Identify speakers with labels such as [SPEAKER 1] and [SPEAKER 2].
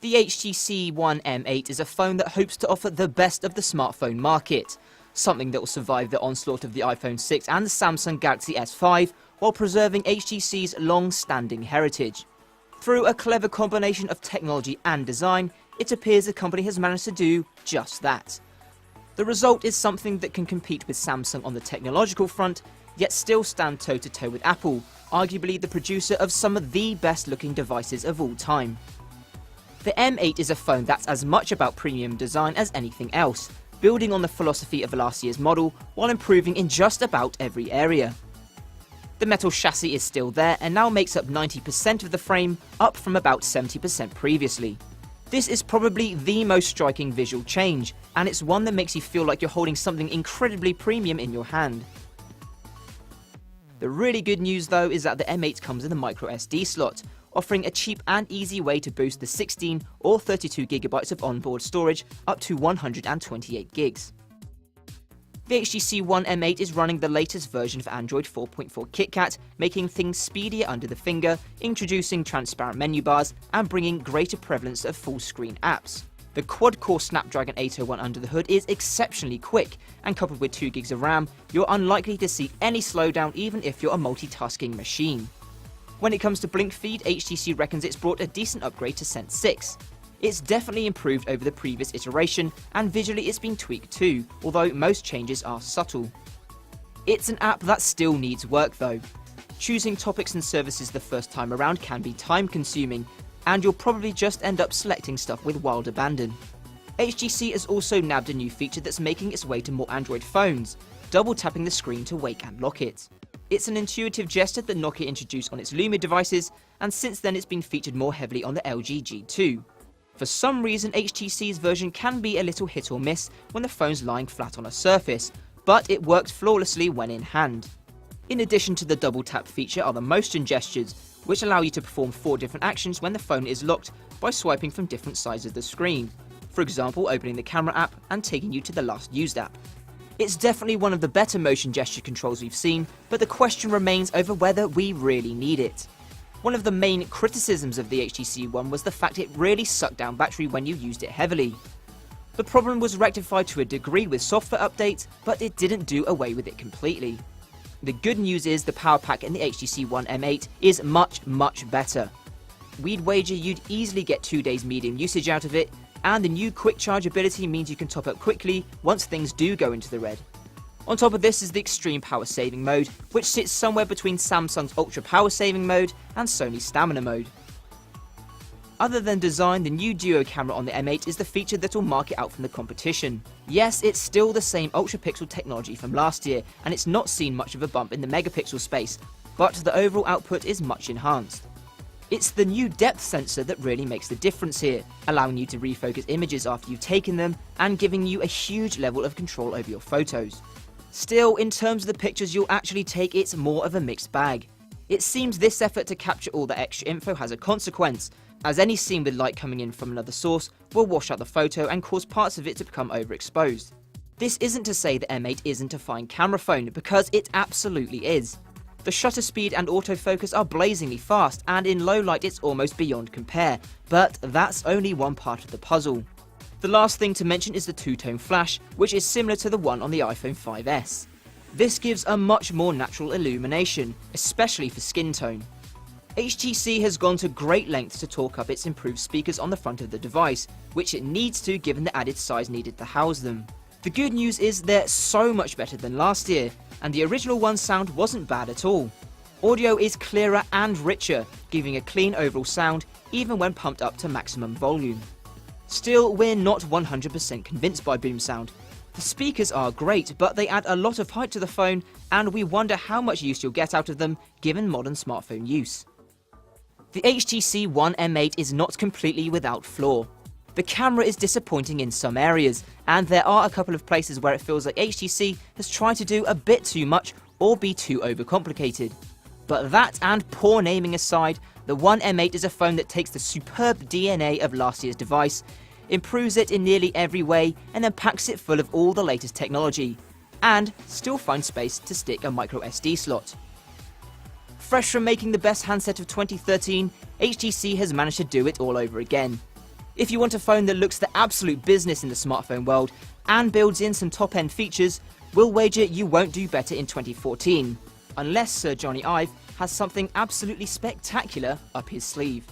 [SPEAKER 1] The HTC One M8 is a phone that hopes to offer the best of the smartphone market, something that will survive the onslaught of the iPhone 6 and the Samsung Galaxy S5 while preserving HTC's long-standing heritage. Through a clever combination of technology and design, it appears the company has managed to do just that. The result is something that can compete with Samsung on the technological front, yet still stand toe-to-toe with Apple, arguably the producer of some of the best-looking devices of all time. The M8 is a phone that's as much about premium design as anything else, building on the philosophy of last year's model while improving in just about every area. The metal chassis is still there and now makes up 90% of the frame, up from about 70% previously. This is probably the most striking visual change, and it's one that makes you feel like you're holding something incredibly premium in your hand. The really good news though is that the M8 comes in a micro SD slot, offering a cheap and easy way to boost the 16 or 32GB of onboard storage up to 128GB. The HTC One M8 is running the latest version of Android 4.4 KitKat, making things speedier under the finger, introducing transparent menu bars, and bringing greater prevalence of full-screen apps. The quad-core Snapdragon 801 under the hood is exceptionally quick, and coupled with 2GB of RAM, you're unlikely to see any slowdown even if you're a multitasking machine. When it comes to blink feed, HTC reckons it's brought a decent upgrade to Sense 6. It's definitely improved over the previous iteration, and visually it's been tweaked too, although most changes are subtle. It's an app that still needs work though. Choosing topics and services the first time around can be time consuming, and you'll probably just end up selecting stuff with wild abandon. HTC has also nabbed a new feature that's making its way to more Android phones, double tapping the screen to wake and lock it. It's an intuitive gesture that Nokia introduced on its Lumia devices, and since then it's been featured more heavily on the LG G2. For some reason, HTC's version can be a little hit or miss when the phone's lying flat on a surface, but it works flawlessly when in hand. In addition to the double tap feature are the motion gestures, which allow you to perform 4 different actions when the phone is locked by swiping from different sides of the screen. For example, opening the camera app and taking you to the last used app. It's definitely one of the better motion gesture controls we've seen, but the question remains over whether we really need it. One of the main criticisms of the HTC One was the fact it really sucked down battery when you used it heavily. The problem was rectified to a degree with software updates, but it didn't do away with it completely. The good news is the power pack in the HTC One M8 is much better. We'd wager you'd easily get 2 days medium usage out of it, and the new quick charge ability means you can top up quickly once things do go into the red. On top of this is the extreme power saving mode, which sits somewhere between Samsung's ultra power saving mode and Sony's stamina mode. Other than design, the new duo camera on the M8 is the feature that will mark it out from the competition. Yes, it's still the same ultra pixel technology from last year, and it's not seen much of a bump in the megapixel space, but the overall output is much enhanced. It's the new depth sensor that really makes the difference here, allowing you to refocus images after you've taken them and giving you a huge level of control over your photos. Still, in terms of the pictures you'll actually take, it's more of a mixed bag. It seems this effort to capture all the extra info has a consequence, as any scene with light coming in from another source will wash out the photo and cause parts of it to become overexposed. This isn't to say the M8 isn't a fine camera phone, because it absolutely is. The shutter speed and autofocus are blazingly fast, and in low light it's almost beyond compare, but that's only one part of the puzzle. The last thing to mention is the two-tone flash, which is similar to the one on the iPhone 5S. This gives a much more natural illumination, especially for skin tone. HTC has gone to great lengths to talk up its improved speakers on the front of the device, which it needs to given the added size needed to house them. The good news is they're so much better than last year, and the original one's sound wasn't bad at all. Audio is clearer and richer, giving a clean overall sound even when pumped up to maximum volume. Still, we're not 100% convinced by boom sound. The speakers are great, but they add a lot of height to the phone, and we wonder how much use you'll get out of them given modern smartphone use. The HTC One M8 is not completely without flaw. The camera is disappointing in some areas, and there are a couple of places where it feels like HTC has tried to do a bit too much or be too overcomplicated. But that and poor naming aside, the One M8 is a phone that takes the superb DNA of last year's device, improves it in nearly every way, and then packs it full of all the latest technology, and still finds space to stick a micro SD slot. Fresh from making the best handset of 2013, HTC has managed to do it all over again. If you want a phone that looks the absolute business in the smartphone world and builds in some top-end features, we'll wager you won't do better in 2014, unless Sir Johnny Ive has something absolutely spectacular up his sleeve.